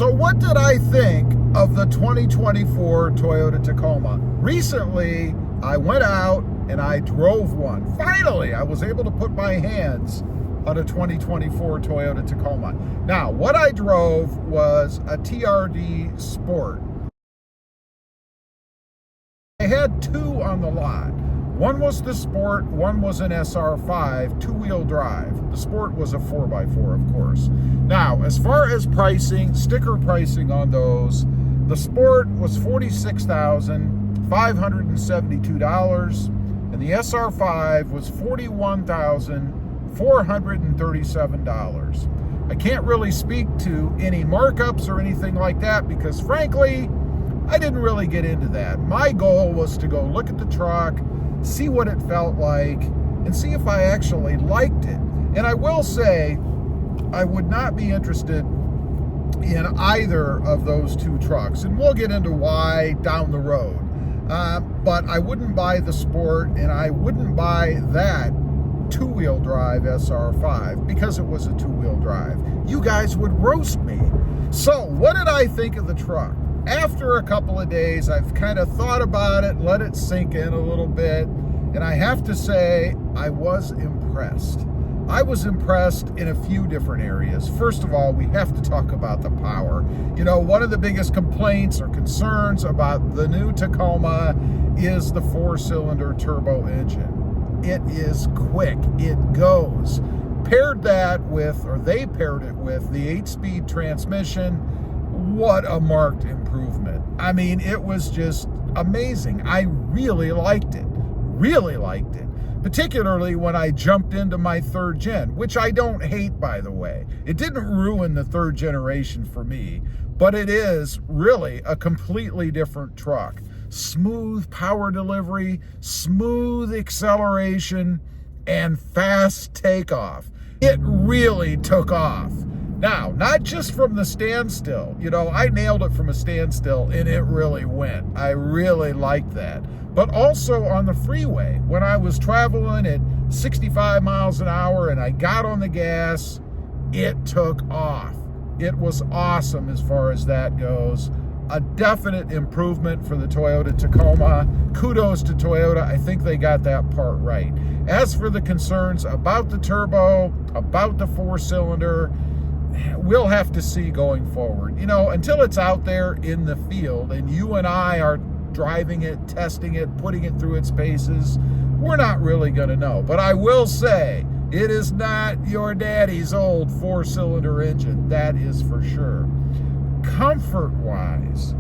So what did I think of the 2024 Toyota Tacoma? Recently, I went out and I drove one. Finally, I was able to put my hands on a 2024 Toyota Tacoma. Now, what I drove was a TRD Sport. I had two on the lot. One was the Sport, one was an SR5, two-wheel drive. The Sport was a 4x4, of course. Now, as far as pricing, sticker pricing on those, the Sport was $46,572, and the SR5 was $41,437. I can't really speak to any markups or anything like that because, frankly, I didn't really get into that. My goal was to go look at the truck, see what it felt like, and see if I actually liked it. And I will say, I would not be interested in either of those two trucks. And we'll get into why down the road. But I wouldn't buy the Sport, and I wouldn't buy that two-wheel drive SR5 because it was a two-wheel drive. You guys would roast me. So what did I think of the truck? After a couple of days, I've kind of thought about it, let it sink in a little bit, and I have to say, I was impressed. I was impressed in a few different areas. First of all, we have to talk about the power. You know, one of the biggest complaints or concerns about the new Tacoma is the four-cylinder turbo engine. It is quick, it goes. Paired that with, or they paired it with, the 8-speed transmission. What a marked improvement. I mean, it was just amazing. I really liked it, particularly when I jumped into my third gen, which I don't hate, by the way. It didn't ruin the third generation for me, but it is really a completely different truck. Smooth power delivery, smooth acceleration, and fast takeoff. It really took off. Now, not just from the standstill. You know, I nailed it from a standstill, and it really went. I really liked that. But also on the freeway, when I was traveling at 65 miles an hour and I got on the gas, it took off. It was awesome as far as that goes. A definite improvement for the Toyota Tacoma. Kudos to Toyota. I think they got that part right. As for the concerns about the turbo, about the four-cylinder, we'll have to see going forward. You know, until it's out there in the field and you and I are driving it, testing it, putting it through its paces, we're not really going to know. But I will say, it is not your daddy's old four-cylinder engine. That is for sure. Comfort-wise,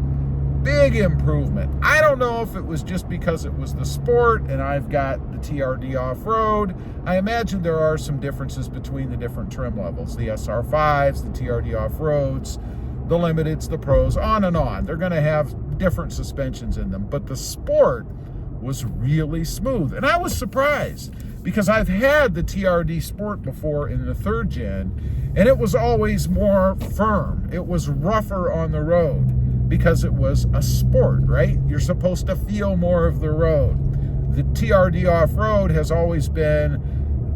big improvement. I don't know if it was just because it was the Sport and I've got the TRD off-road. I imagine there are some differences between the different trim levels, the SR5s, the TRD off-roads, the Limiteds, the Pros, on and on. They're going to have different suspensions in them, but the Sport was really smooth. And I was surprised because I've had the TRD Sport before in the third gen, and it was always more firm. It was rougher on the road because it was a Sport, right? You're supposed to feel more of the road. The TRD off-road has always been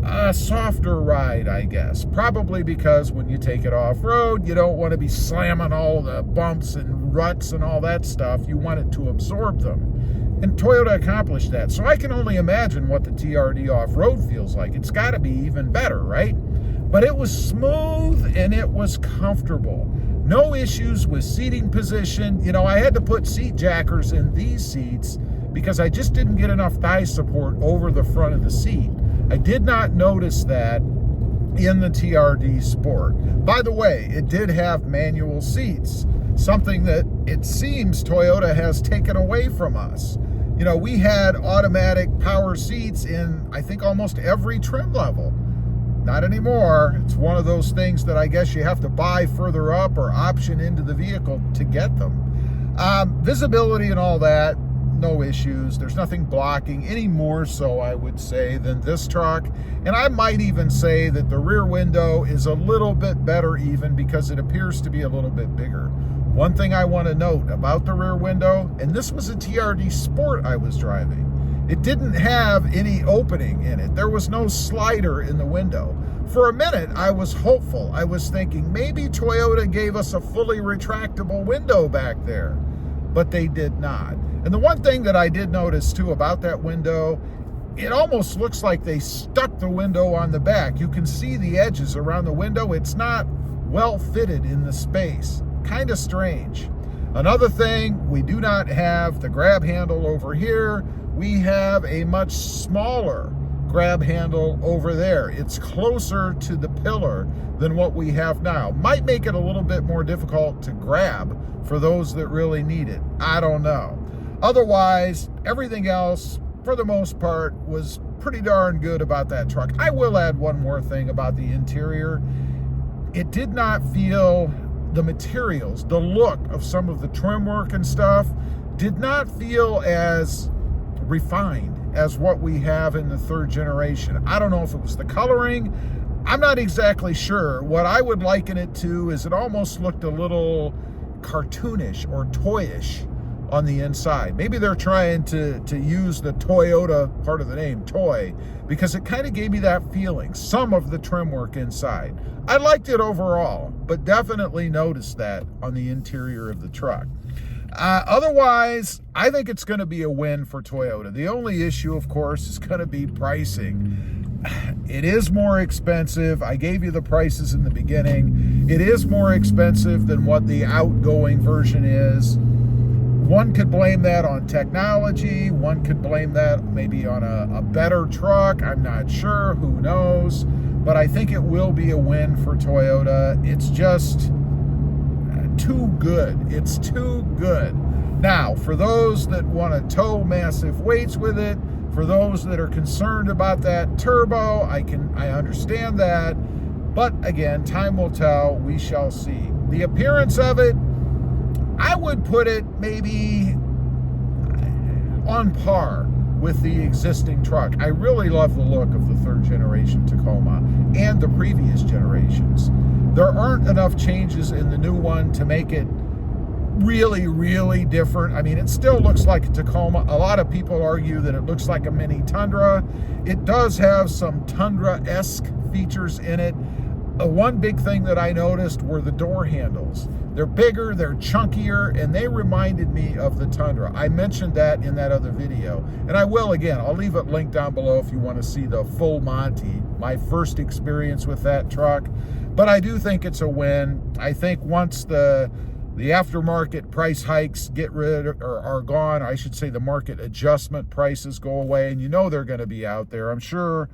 a softer ride, I guess. Probably because when you take it off-road, you don't want to be slamming all the bumps and ruts and all that stuff. You want it to absorb them. And Toyota accomplished that. So I can only imagine what the TRD off-road feels like. It's got to be even better, right? But it was smooth and it was comfortable. No issues with seating position. You know, I had to put seat jackers in these seats because I just didn't get enough thigh support over the front of the seat. I did not notice that in the TRD Sport. By the way, it did have manual seats, something that it seems Toyota has taken away from us. You know, we had automatic power seats in, I think, almost every trim level. Not anymore. It's one of those things that I guess you have to buy further up or option into the vehicle to get them. Visibility and all that, no issues. There's nothing blocking, any more so, I would say, than this truck. And I might even say that the rear window is a little bit better even because it appears to be a little bit bigger. One thing I want to note about the rear window, and this was a TRD Sport I was driving, It didn't have any opening in it. There was no slider in the window. For a minute, I was hopeful. I was thinking maybe Toyota gave us a fully retractable window back there, but they did not. And the one thing that I did notice too about that window, it almost looks like they stuck the window on the back. You can see the edges around the window. It's not well fitted in the space. Kind of strange. Another thing, we do not have the grab handle over here. We have a much smaller grab handle over there. It's closer to the pillar than what we have now. Might make it a little bit more difficult to grab for those that really need it. I don't know. Otherwise, everything else, for the most part, was pretty darn good about that truck. I will add one more thing about the interior. It did not feel, the materials, the look of some of the trim work and stuff did not feel as refined as what we have in the third generation. I don't know if it was the coloring. I'm not exactly sure. What I would liken it to is it almost looked a little cartoonish or toyish on the inside. Maybe they're trying to use the Toyota part of the name, toy, because it kind of gave me that feeling, some of the trim work inside. I liked it overall, but definitely noticed that on the interior of the truck. Otherwise, I think it's going to be a win for Toyota. The only issue, of course, is going to be pricing. It is more expensive. I gave you the prices in the beginning. It is more expensive than what the outgoing version is. One could blame that on technology. One could blame that maybe on a better truck. I'm not sure. Who knows? But I think it will be a win for Toyota. It's just too good. It's too good. Now, for those that want to tow massive weights with it, for those that are concerned about that turbo, I understand that. But again, time will tell. We shall see. The appearance of it, I would put it maybe on par with the existing truck. I really love the look of the third generation Tacoma and the previous generations. There aren't enough changes in the new one to make it really, really different. I mean, it still looks like a Tacoma. A lot of people argue that it looks like a mini Tundra. It does have some Tundra-esque features in it. One big thing that I noticed were the door handles. They're bigger, they're chunkier, and they reminded me of the Tundra. I mentioned that in that other video, and I will again. I'll leave it linked down below if you want to see the full Monty, my first experience with that truck. But I do think it's a win. I think once the aftermarket price hikes get rid or are gone, I should say the market adjustment prices go away, and you know they're going to be out there. I'm sure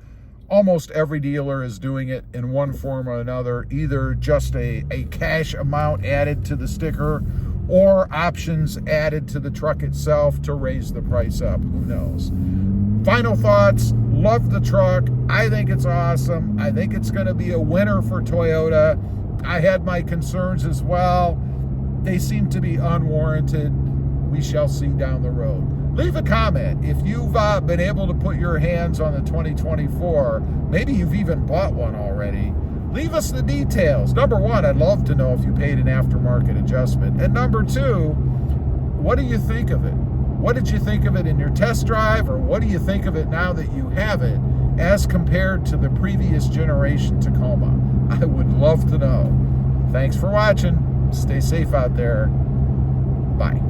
almost every dealer is doing it in one form or another, either just a cash amount added to the sticker or options added to the truck itself to raise the price up. Who knows? Final thoughts. Love the truck. I think it's awesome. I think it's going to be a winner for Toyota. I had my concerns as well. They seem to be unwarranted. We shall see down the road. Leave a comment if you've been able to put your hands on the 2024. Maybe you've even bought one already. Leave us the details. Number one, I'd love to know if you paid an aftermarket adjustment. And number two, what do you think of it? What did you think of it in your test drive, or what do you think of it now that you have it as compared to the previous generation Tacoma? I would love to know. Thanks for watching. Stay safe out there. Bye.